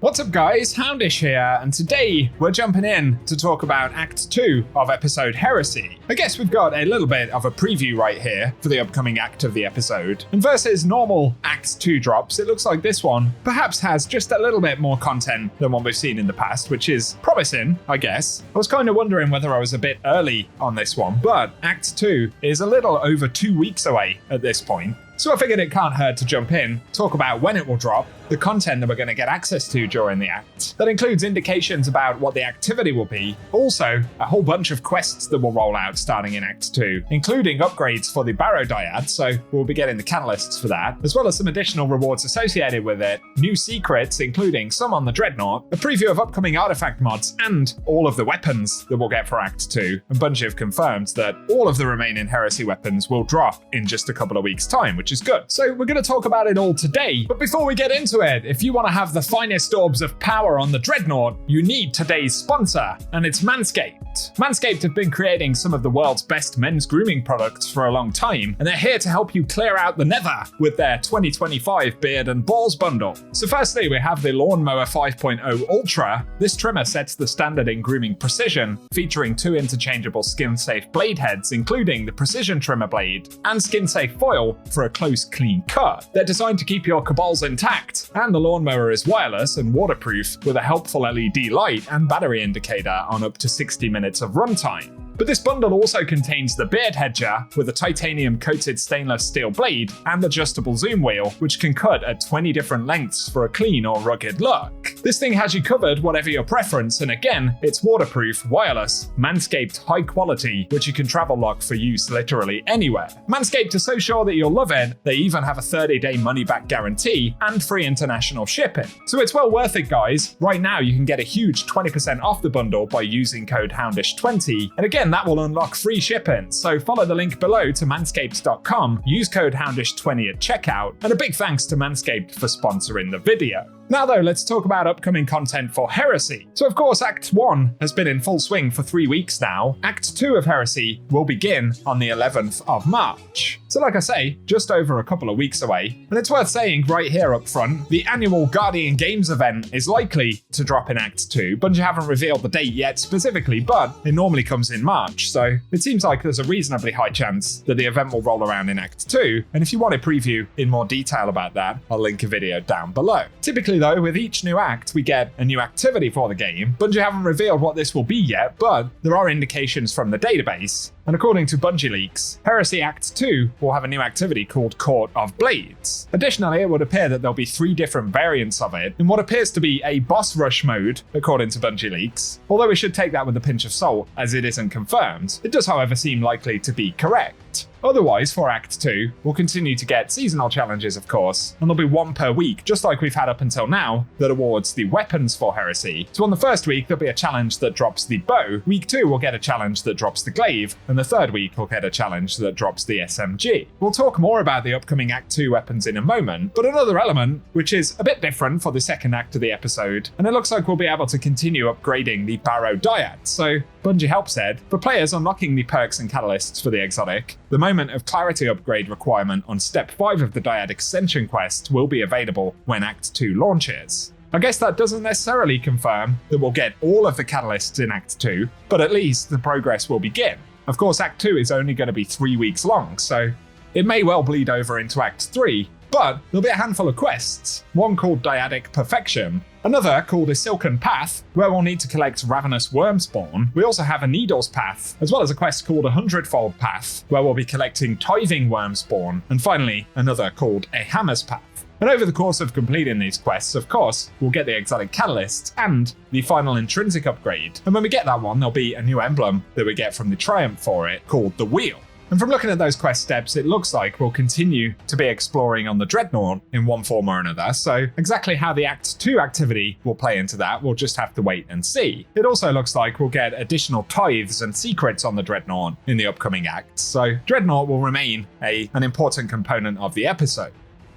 What's up guys, Houndish here, and today we're jumping in to talk about Act 2 of episode Heresy. I guess we've got a little bit of a preview right here for the upcoming act of the episode. And versus normal Act 2 drops, it looks like this one perhaps has just a little bit more content than what we've seen in the past, which is promising, I guess. I was kind of wondering whether I was a bit early on this one, but Act 2 is a little over 2 weeks away at this point. So I figured it can't hurt to jump in, talk about when it will drop, the content that we're going to get access to during the act. That includes indications about what the activity will be, also a whole bunch of quests that will roll out starting in Act 2, including upgrades for the Barrow Dyad, so we'll be getting the catalysts for that, as well as some additional rewards associated with it, new secrets including some on the Dreadnaught, a preview of upcoming artifact mods, and all of the weapons that we'll get for Act 2. And Bungie have confirmed that all of the remaining Heresy weapons will drop in just a couple of weeks' time, which is good. So we're going to talk about it all today, but before we get into it, if you want to have the finest orbs of power on the Dreadnaught, you need today's sponsor, and it's Manscaped. Manscaped have been creating some of the world's best men's grooming products for a long time, and they're here to help you clear out the nether with their 2025 Beard and Balls bundle. So firstly, we have the Lawnmower 5.0 Ultra. This trimmer sets the standard in grooming precision, featuring 2 interchangeable skin-safe blade heads, including the precision trimmer blade, and skin-safe foil for a close, clean cut. They're designed to keep your cabals intact, and the lawnmower is wireless and waterproof with a helpful LED light and battery indicator on up to 60 minutes of runtime. But this bundle also contains the beard hedger with a titanium coated stainless steel blade and adjustable zoom wheel, which can cut at 20 different lengths for a clean or rugged look. This thing has you covered whatever your preference, and again, it's waterproof, wireless, Manscaped high quality, which you can travel lock for use literally anywhere. Manscaped are so sure that you'll love it, they even have a 30-day money-back guarantee and free international shipping. So it's well worth it, guys. Right now, you can get a huge 20% off the bundle by using code Houndish20, and again, that will unlock free shipping, so follow the link below to manscaped.com, use code Houndish20 at checkout, and a big thanks to Manscaped for sponsoring the video. Now though, let's talk about upcoming content for Heresy. So of course, Act 1 has been in full swing for 3 weeks now. Act 2 of Heresy will begin on the 11th of March. So like I say, just over a couple of weeks away. And it's worth saying right here up front, the annual Guardian Games event is likely to drop in Act 2. Bungie haven't revealed the date yet specifically, but it normally comes in March. So it seems like there's a reasonably high chance that the event will roll around in Act 2. And if you want a preview in more detail about that, I'll link a video down below. Typically though, with each new act, we get a new activity for the game. Bungie haven't revealed what this will be yet, but there are indications from the database. And according to Bungie leaks, Heresy Act 2 will have a new activity called Court of Blades. Additionally, it would appear that there'll be 3 different variants of it in what appears to be a boss rush mode, according to Bungie leaks. Although we should take that with a pinch of salt, as it isn't confirmed. It does, however, seem likely to be correct. Otherwise, for Act 2, we'll continue to get seasonal challenges, of course, and there'll be 1 per week, just like we've had up until now, that awards the weapons for Heresy. So on the first week, there'll be a challenge that drops the bow. Week 2, we'll get a challenge that drops the glaive, and the third week, we'll get a challenge that drops the SMG. We'll talk more about the upcoming Act 2 weapons in a moment, but another element, which is a bit different for the second act of the episode, and it looks like we'll be able to continue upgrading the Barrow Dyad. So Bungie help said, for players unlocking the perks and catalysts for the exotic, the Moment of Clarity upgrade requirement on Step 5 of the Dyad Extension quest will be available when Act 2 launches. I guess that doesn't necessarily confirm that we'll get all of the catalysts in Act 2, but at least the progress will begin. Of course, Act 2 is only going to be 3 weeks long, so it may well bleed over into Act 3, but there'll be a handful of quests, one called Dyadic Perfection, another called a Silken Path, where we'll need to collect Ravenous Worm Spawn. We also have a Needles Path, as well as a quest called a 100-fold Path, where we'll be collecting Tithing Worm Spawn, and finally, another called a Hammer's Path. And over the course of completing these quests, of course, we'll get the exotic catalysts and the final intrinsic upgrade. And when we get that one, there'll be a new emblem that we get from the Triumph for it, called the Wheel. And from looking at those quest steps, it looks like we'll continue to be exploring on the Dreadnaught in one form or another, so exactly how the Act 2 activity will play into that, we'll just have to wait and see. It also looks like we'll get additional tithes and secrets on the Dreadnaught in the upcoming acts, so Dreadnaught will remain an important component of the episode.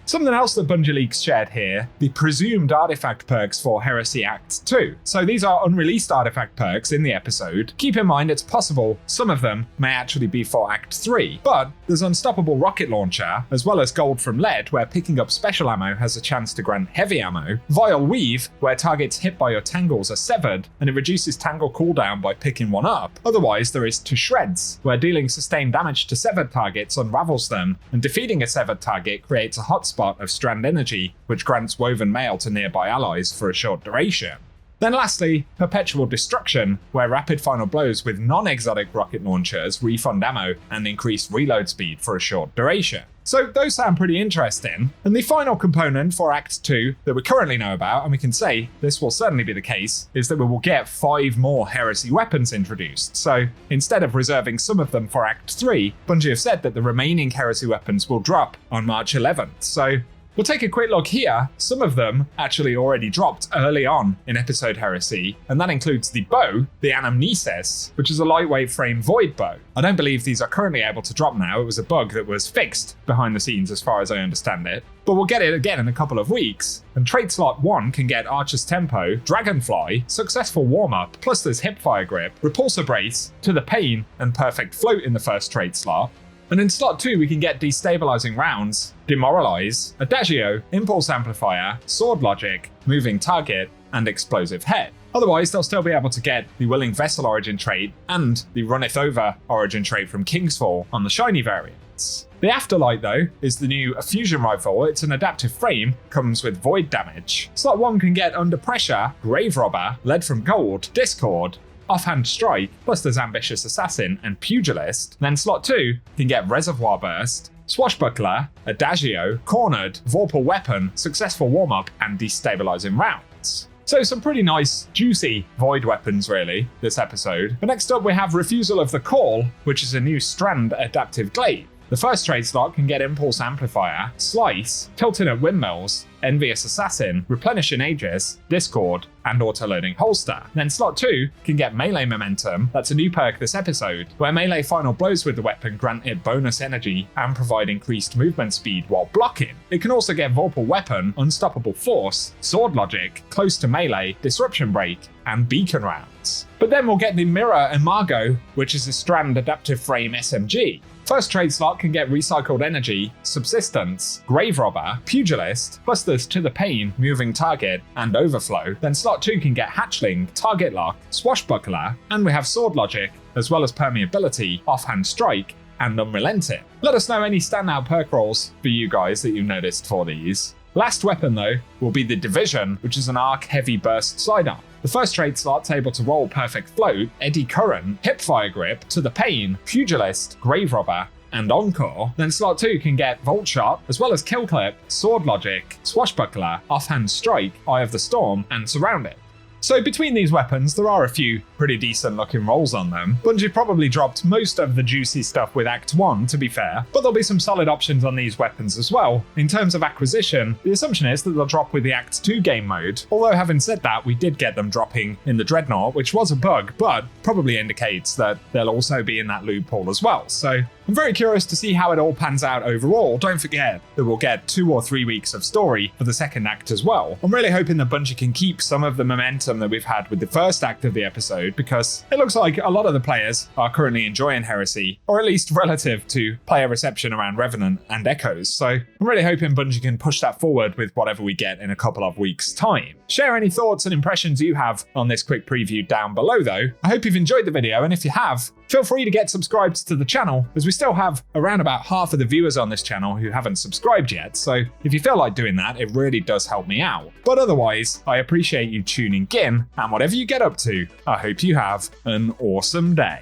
Something else that Bungie Leaks shared here, the presumed artifact perks for Heresy Act 2. So these are unreleased artifact perks in the episode. Keep in mind it's possible some of them may actually be for Act 3, but there's Unstoppable Rocket Launcher, as well as Gold from Lead, where picking up special ammo has a chance to grant heavy ammo, Vile Weave, where targets hit by your tangles are severed, and it reduces tangle cooldown by picking one up. Otherwise, there is To Shreds, where dealing sustained damage to severed targets unravels them, and defeating a severed target creates a hotspot of strand energy, which grants Woven Mail to nearby allies for a short duration. Then lastly, Perpetual Destruction, where rapid final blows with non-exotic rocket launchers refund ammo and increase reload speed for a short duration. So those sound pretty interesting. And the final component for Act 2 that we currently know about, and we can say this will certainly be the case, is that we will get 5 more Heresy weapons introduced. So instead of reserving some of them for Act 3, Bungie have said that the remaining Heresy weapons will drop on March 11th. So we'll take a quick look here. Some of them actually already dropped early on in episode Heresy, and that includes the bow, the Anamnesis, which is a lightweight frame void bow. I don't believe these are currently able to drop now. It was a bug that was fixed behind the scenes as far as I understand it. But we'll get it again in a couple of weeks. And trait slot 1 can get Archer's Tempo, Dragonfly, Successful Warm-Up, plus there's Hipfire Grip, Repulsor Brace, To the Pain, and Perfect Float in the first trait slot. And in slot 2 we can get Destabilizing Rounds, Demoralize, Adagio, Impulse Amplifier, Sword Logic, Moving Target, and Explosive Head. Otherwise, they'll still be able to get the Willing Vessel origin trait and the Runneth Over origin trait from Kingsfall on the shiny variants. The Afterlight, though, is the new Fusion Rifle. It's an adaptive frame, comes with void damage. Slot 1 can get Under Pressure, Grave Robber, Lead from Gold, Discord, Offhand Strike, plus there's Ambitious Assassin and Pugilist. Then slot 2 can get Reservoir Burst, Swashbuckler, Adagio, Cornered, Vorpal Weapon, Successful Warm-Up, and Destabilizing Rounds. So some pretty nice, juicy void weapons really, this episode. But next up we have Refusal of the Call, which is a new Strand adaptive glaive. The first trade slot can get Impulse Amplifier, Slice, Tilting at Windmills, Envious Assassin, Replenishing Aegis, Discord, and Auto-Loading Holster. Then slot 2 can get Melee Momentum. That's a new perk this episode, where melee final blows with the weapon grant it bonus energy and provide increased movement speed while blocking. It can also get Vorpal Weapon, Unstoppable Force, Sword Logic, Close to Melee, Disruption Break, and Beacon Rounds. But then we'll get the Mirror Imago, which is a Strand adaptive frame SMG. First trade slot can get Recycled Energy, Subsistence, Grave Robber, Pugilist, plus there's To the Pain, Moving Target, and Overflow. Then slot 2 can get Hatchling, Target Lock, Swashbuckler, and we have Sword Logic, as well as Permeability, Offhand Strike, and Unrelenting. Let us know any standout perk rolls for you guys that you've noticed for these. Last weapon though will be the Division, which is an arc heavy burst sidearm. The first trade slot's able to roll Perfect Float, Eddy Current, Hipfire Grip, To the Pain, Pugilist, Grave Robber, and Encore. Then slot 2 can get Volt Shot, as well as Kill Clip, Sword Logic, Swashbuckler, Offhand Strike, Eye of the Storm, and Surround It. So between these weapons, there are a few pretty decent looking rolls on them. Bungie probably dropped most of the juicy stuff with Act 1, to be fair, but there'll be some solid options on these weapons as well. In terms of acquisition, the assumption is that they'll drop with the Act 2 game mode, although having said that, we did get them dropping in the Dreadnaught, which was a bug, but probably indicates that they'll also be in that loophole as well. So I'm very curious to see how it all pans out overall. Don't forget that we'll get 2 or 3 weeks of story for the second act as well. I'm really hoping that Bungie can keep some of the momentum that we've had with the first act of the episode, because it looks like a lot of the players are currently enjoying Heresy, or at least relative to player reception around Revenant and Echoes. So I'm really hoping Bungie can push that forward with whatever we get in a couple of weeks' time. Share any thoughts and impressions you have on this quick preview down below though. I hope you've enjoyed the video, and if you have, feel free to get subscribed to the channel, as we still have around about half of the viewers on this channel who haven't subscribed yet, so if you feel like doing that, it really does help me out. But otherwise, I appreciate you tuning in, and whatever you get up to, I hope you have an awesome day.